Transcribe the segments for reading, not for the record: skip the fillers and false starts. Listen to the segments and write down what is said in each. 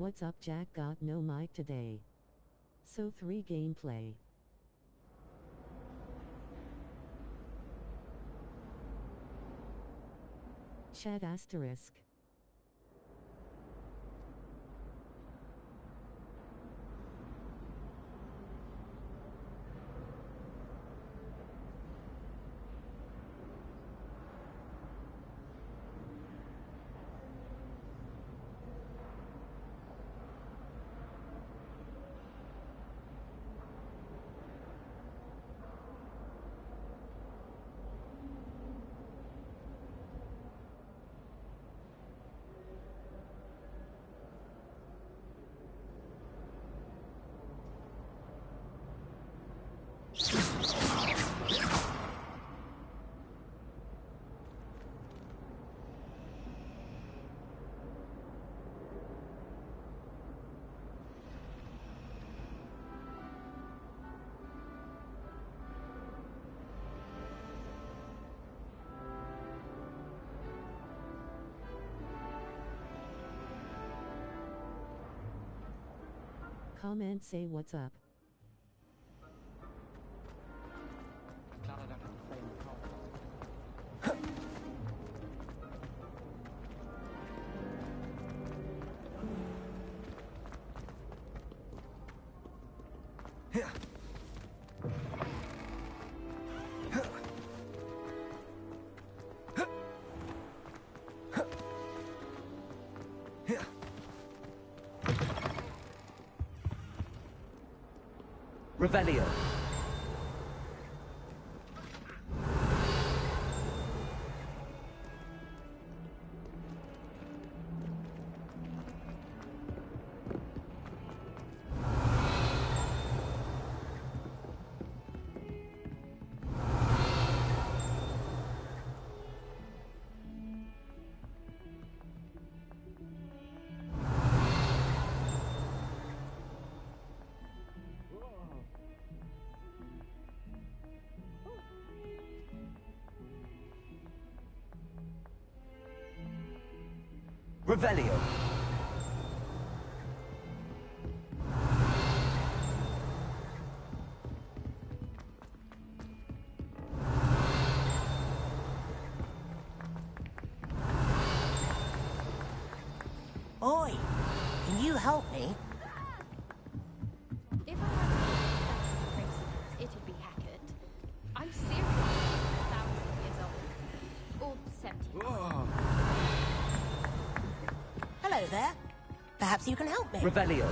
What's up, Jack? Got no mic today. So 3 gameplay. Chat asterisk. Comment, say what's up. Glad I don't have to play in the cold. Revelio. Revelio. Oi, can you help me? If I had craziness, it'd be Hackett. I'm seriously 1,000 years old. Or 70. Hello there. Perhaps you can help me. Revelio.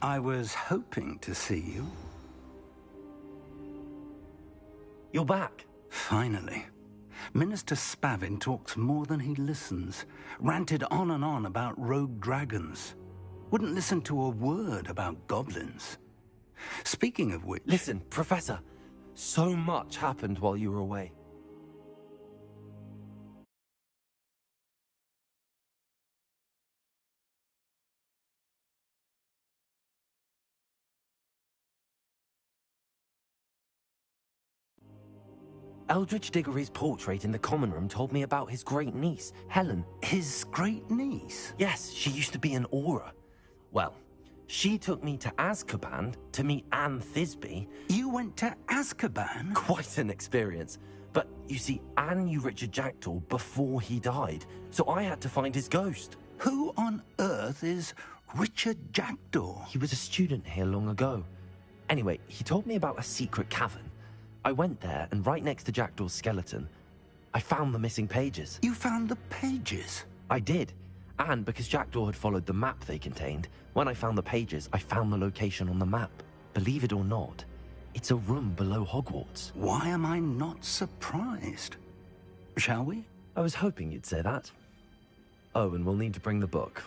I was hoping to see you. You're back. Finally. Minister Spavin talks more than he listens. Ranted on and on about rogue dragons. Wouldn't listen to a word about goblins. Speaking of which... Listen, Professor. So much happened while you were away. Eldridge Diggory's portrait in the common room told me about his great niece, Helen. His great niece? Yes, she used to be an Auror. Well, she took me to Azkaban to meet Anne Thisbe. You went to Azkaban? Quite an experience. But, you see, Anne knew Richard Jackdaw before he died, so I had to find his ghost. Who on earth is Richard Jackdaw. He was a student here long ago. Anyway, he told me about a secret cavern. I went there, and right next to Jackdaw's skeleton, I found the missing pages. You found the pages? I did. And because Jackdaw had followed the map they contained, when I found the pages, I found the location on the map. Believe it or not, it's a room below Hogwarts. Why am I not surprised? Shall we? I was hoping you'd say that. Oh, and we'll need to bring the book.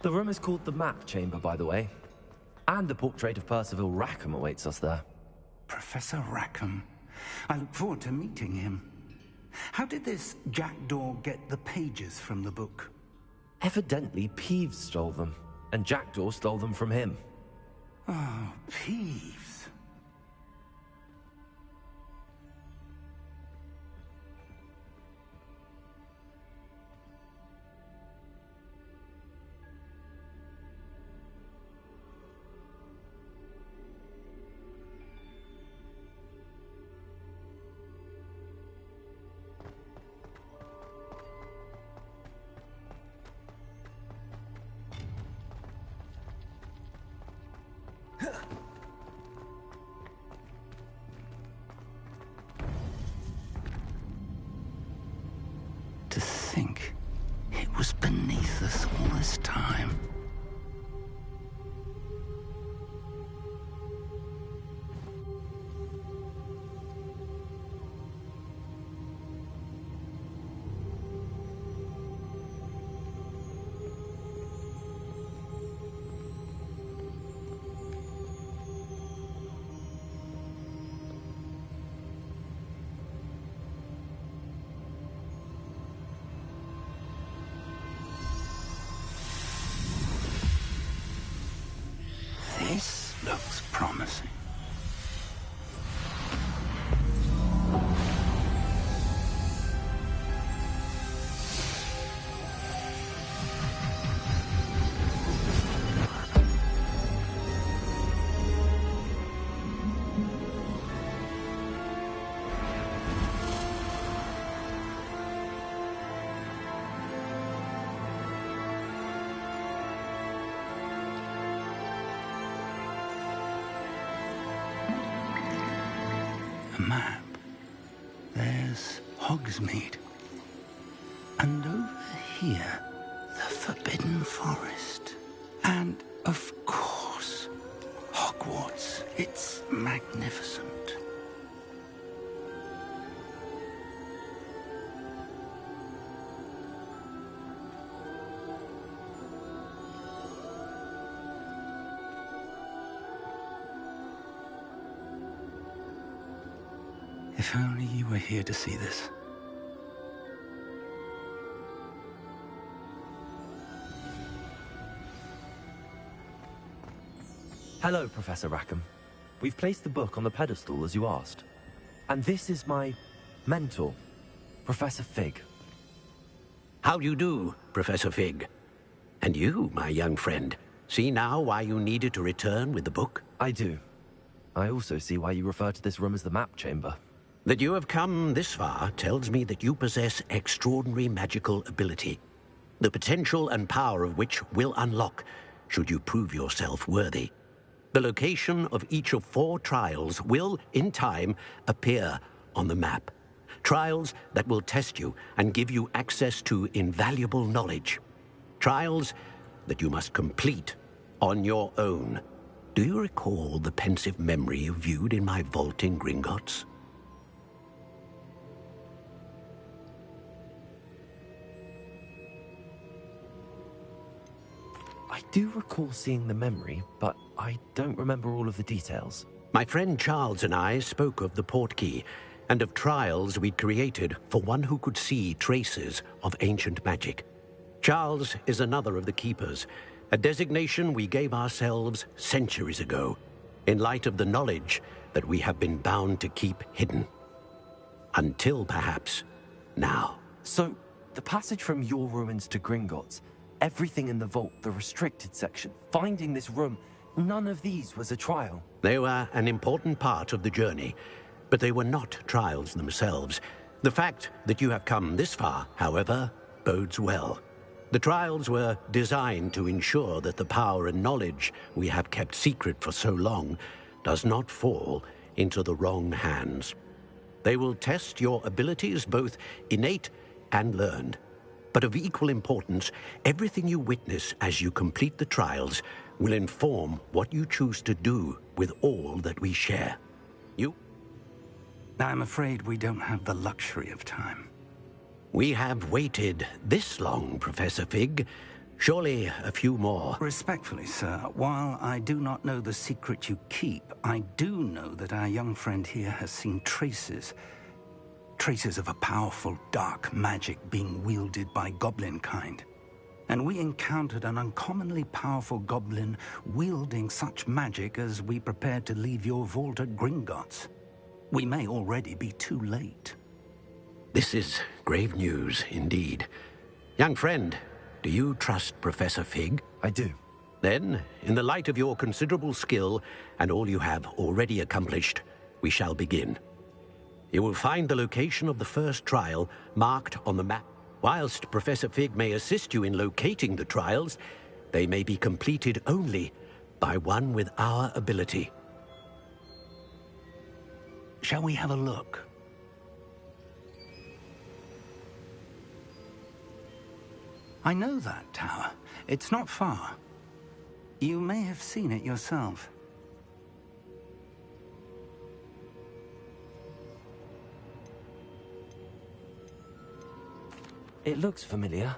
The room is called the Map Chamber, by the way. And a portrait of Percival Rackham awaits us there. Professor Rackham. I look forward to meeting him. How did this Jackdaw get the pages from the book? Evidently, Peeves stole them, and Jackdaw stole them from him. Oh, Peeves. To think it was beneath us all this time. This looks promising. Map. There's Hogsmeade. And over here, the Forbidden Forest. And, of course, Hogwarts. It's magnificent. If only you were here to see this. Hello, Professor Rackham. We've placed the book on the pedestal, as you asked. And this is my mentor, Professor Fig. How do you do, Professor Fig? And you, my young friend, see now why you needed to return with the book? I do. I also see why you refer to this room as the Map Chamber. That you have come this far tells me that you possess extraordinary magical ability, the potential and power of which will unlock should you prove yourself worthy. The location of each of 4 trials will, in time, appear on the map. Trials that will test you and give you access to invaluable knowledge. Trials that you must complete on your own. Do you recall the pensive memory you viewed in my vault in Gringotts? do recall seeing the memory, but I don't remember all of the details. My friend Charles and I spoke of the portkey and of trials we'd created for one who could see traces of ancient magic. Charles is another of the keepers, a designation we gave ourselves centuries ago, in light of the knowledge that we have been bound to keep hidden. Until, perhaps, now. So, the passage from your ruins to Gringotts, everything in the vault, the restricted section, finding this room, none of these was a trial. They were an important part of the journey, but they were not trials themselves. The fact that you have come this far, however, bodes well. The trials were designed to ensure that the power and knowledge we have kept secret for so long does not fall into the wrong hands. They will test your abilities, both innate and learned. But of equal importance, everything you witness as you complete the trials will inform what you choose to do with all that we share. I'm afraid we don't have the luxury of time. We have waited this long, Professor Fig. Surely a few more. Respectfully, sir, while I do not know the secret you keep, I do know that our young friend here has seen traces of a powerful dark magic being wielded by goblin kind. And we encountered an uncommonly powerful goblin wielding such magic as we prepared to leave your vault at Gringotts. We may already be too late. This is grave news indeed. Young friend, do you trust Professor Fig? I do. Then, in the light of your considerable skill and all you have already accomplished, we shall begin. You will find the location of the first trial marked on the map. Whilst Professor Fig may assist you in locating the trials, they may be completed only by one with our ability. Shall we have a look? I know that tower. It's not far. You may have seen it yourself. It looks familiar.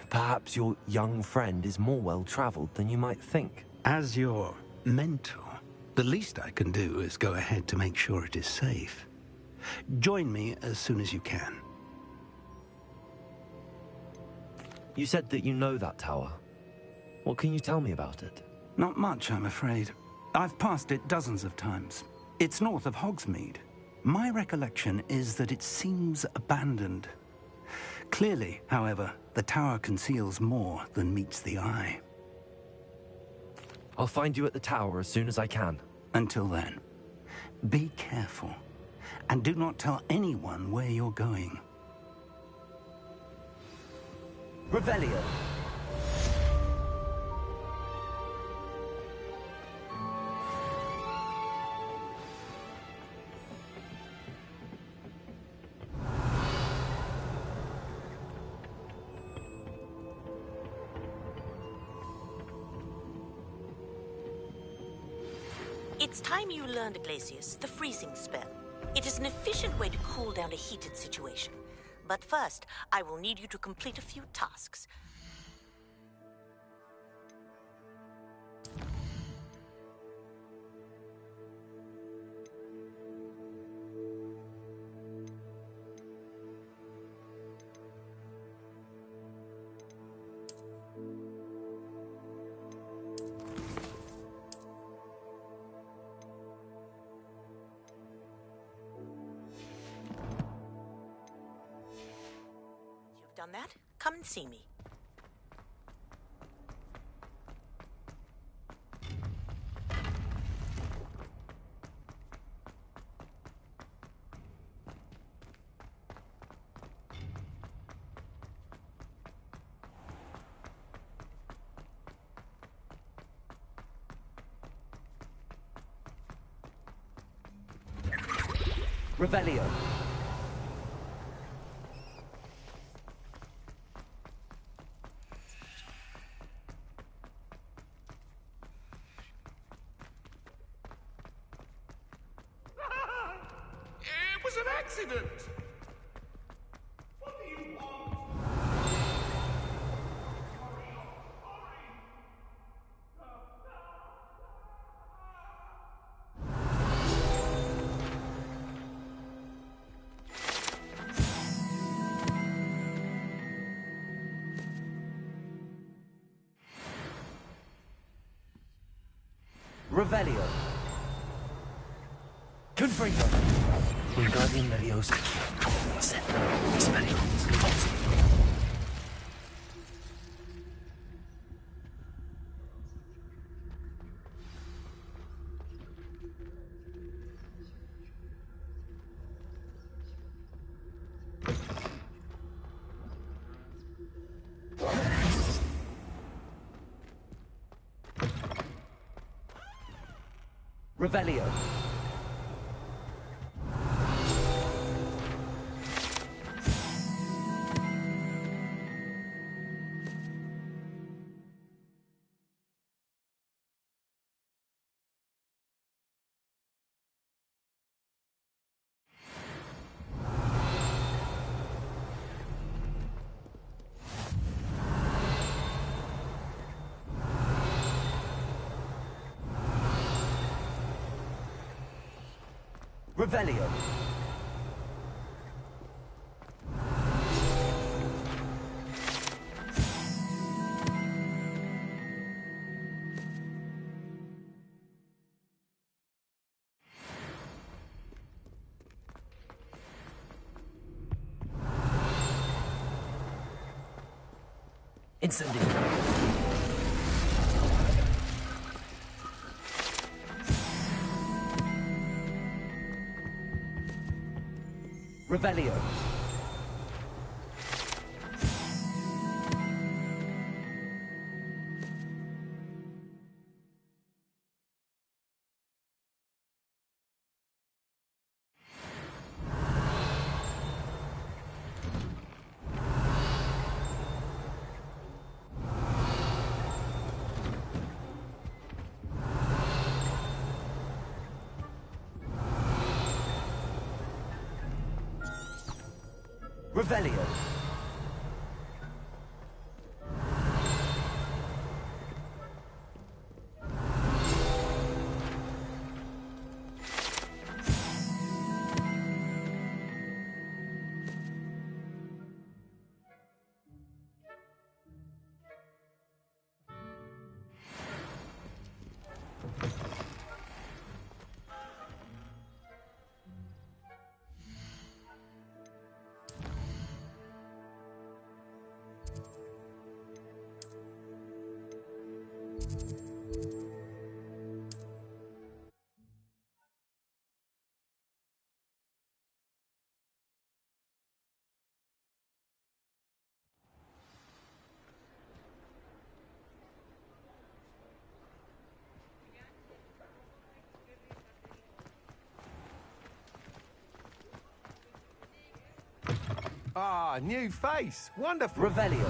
Perhaps your young friend is more well-traveled than you might think. As your mentor, the least I can do is go ahead to make sure it is safe. Join me as soon as you can. You said that you know that tower. What can you tell me about it? Not much, I'm afraid. I've passed it dozens of times. It's north of Hogsmeade. My recollection is that it seems abandoned. Clearly, however, the tower conceals more than meets the eye. I'll find you at the tower as soon as I can. Until then, be careful, and do not tell anyone where you're going. Revelio! It's time you learned, Glacius, the freezing spell. It is an efficient way to cool down a heated situation. But first, I will need you to complete a few tasks. Done that? Come and see me. Revelio! It was an accident! What do you want? Revelio. Confringo. Wingardium Leviosa. Set. Expelliarmus. Revelio. Revelio. Incendio. Revelio. Revelio. Ah, new face. Wonderful. Revelio.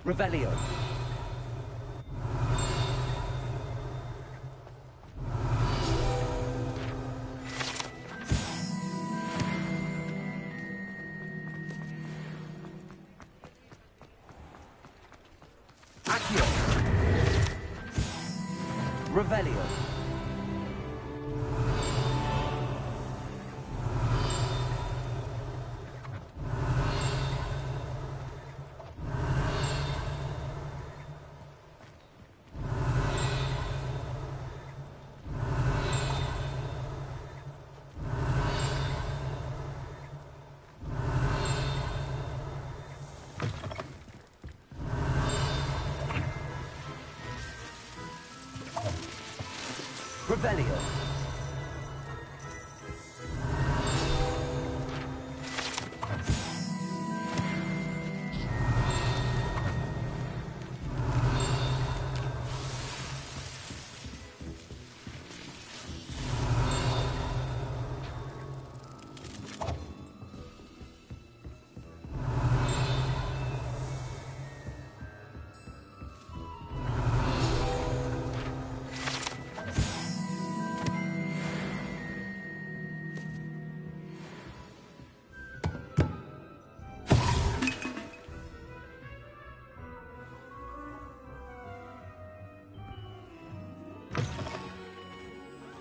Revelio. Accio. Revelio. Revelio.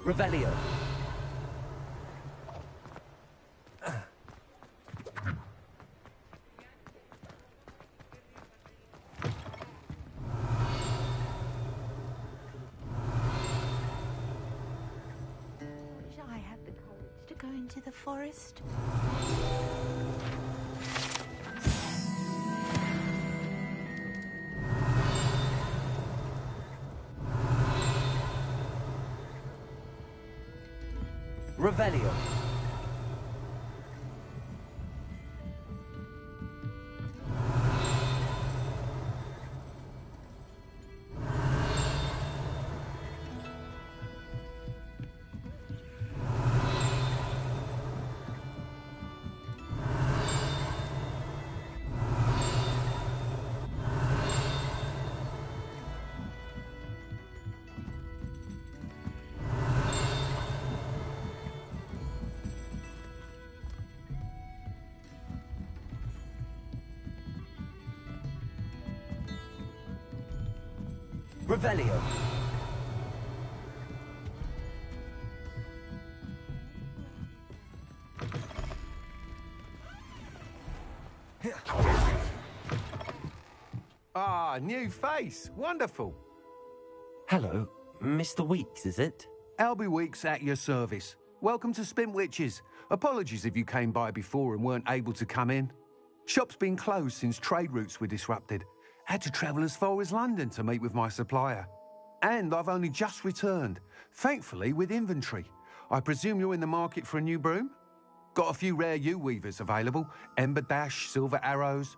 Revelio. Wish I had the courage to go into the forest. Revelio. Revelio. Ah, new face. Wonderful. Hello, Mr. Weeks, is it? Albie Weeks at your service. Welcome to Spintwitches. Apologies if you came by before and weren't able to come in. Shop's been closed since trade routes were disrupted. Had to travel as far as London to meet with my supplier. And I've only just returned, thankfully with inventory. I presume you're in the market for a new broom? Got a few rare yew-weavers available. Ember Dash, Silver Arrows.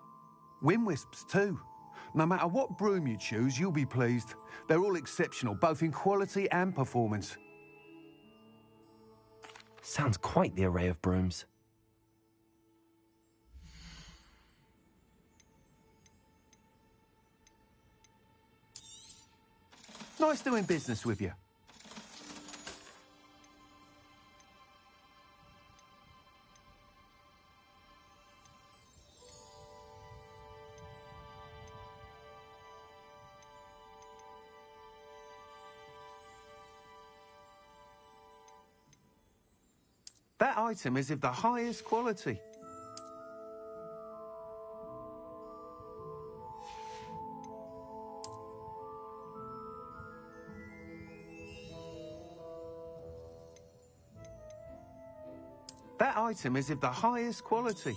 Wind Wisps too. No matter what broom you choose, you'll be pleased. They're all exceptional, both in quality and performance. Sounds quite the array of brooms. Nice doing business with you. That item is of the highest quality. That item is of the highest quality.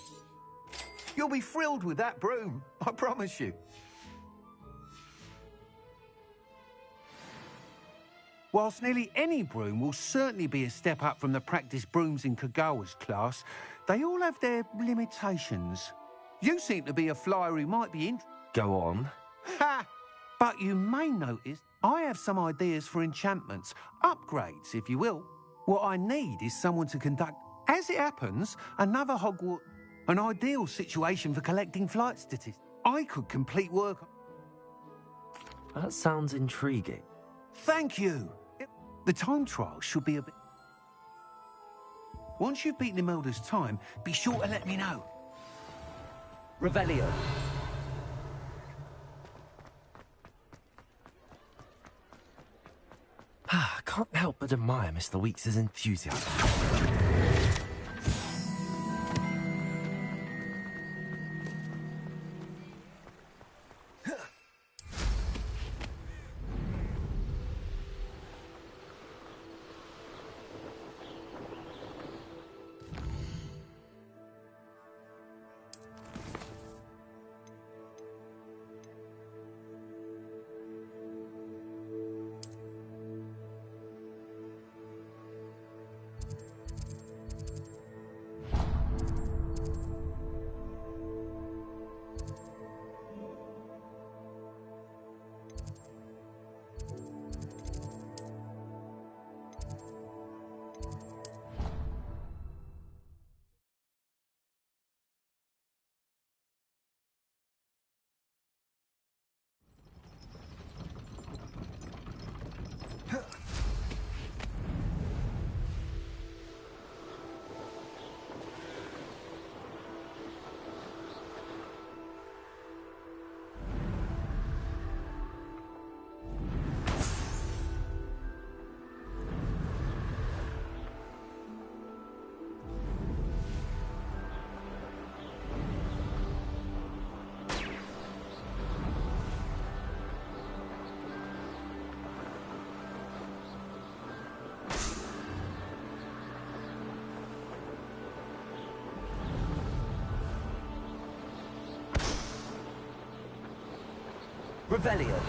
You'll be thrilled with that broom, I promise you. Whilst nearly any broom will certainly be a step up from the practice brooms in Kagawa's class, they all have their limitations. You seem to be a flyer who might be Go on. Ha! But you may notice I have some ideas for enchantments, upgrades, if you will. What I need is someone to conduct. As it happens, another Hogwarts, an ideal situation for collecting flight statistics. I could complete work. That sounds intriguing. Thank you. The time trial should be a bit. Once you've beaten Imelda's time, be sure to let me know. Revelio. I can't help but admire Mr. Weeks' enthusiasm. Revelio.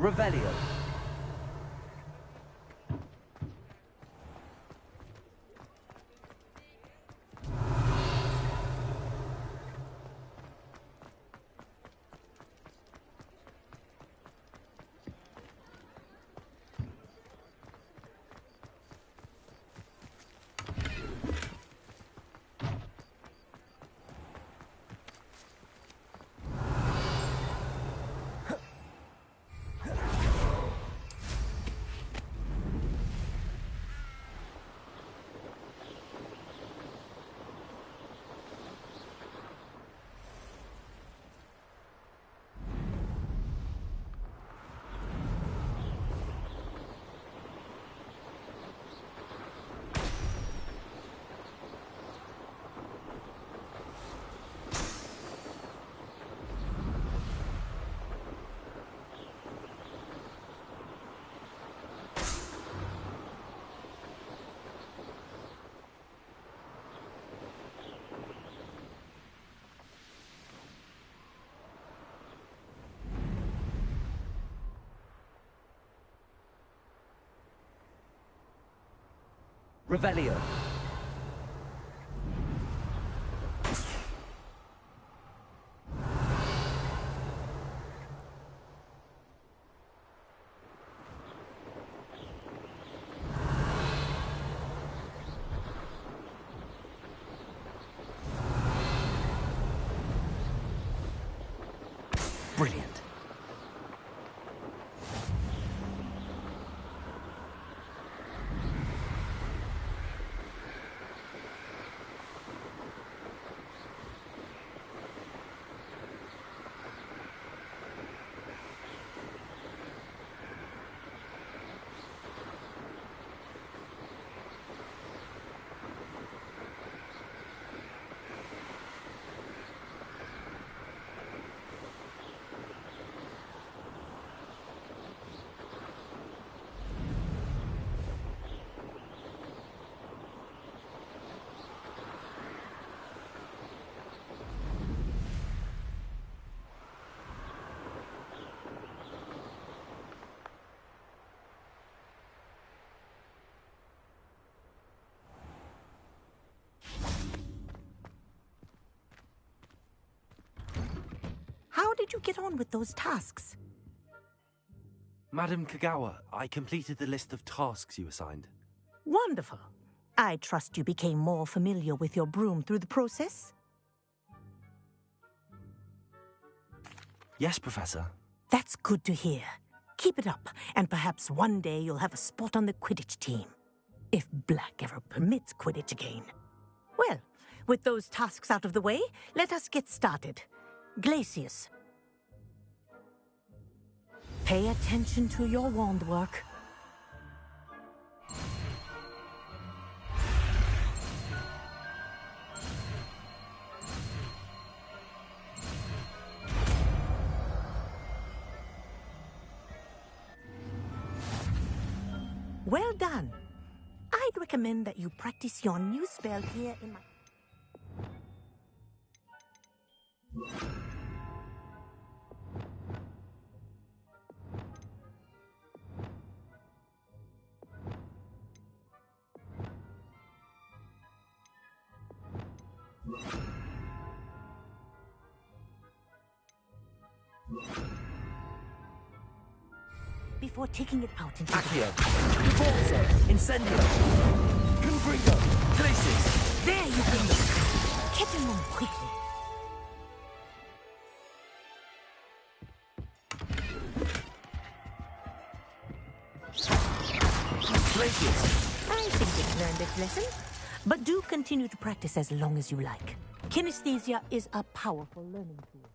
Revelio. Revelio. Brilliant. How did you get on with those tasks? Madam Kagawa, I completed the list of tasks you assigned. Wonderful. I trust you became more familiar with your broom through the process? Yes, Professor. That's good to hear. Keep it up, and perhaps one day you'll have a spot on the Quidditch team. If Black ever permits Quidditch again. Well, with those tasks out of the way, let us get started. Glacius. Pay attention to your wand work. Well done. I'd recommend that you practice your new spell here in my... Before taking it out into Accio, Divorzo, Incendio, Confringo, Glacius. There you go. Get him on quickly. Glacius. I think it's learned its lesson. But do continue to practice as long as you like. Kinesthesia is a powerful learning tool.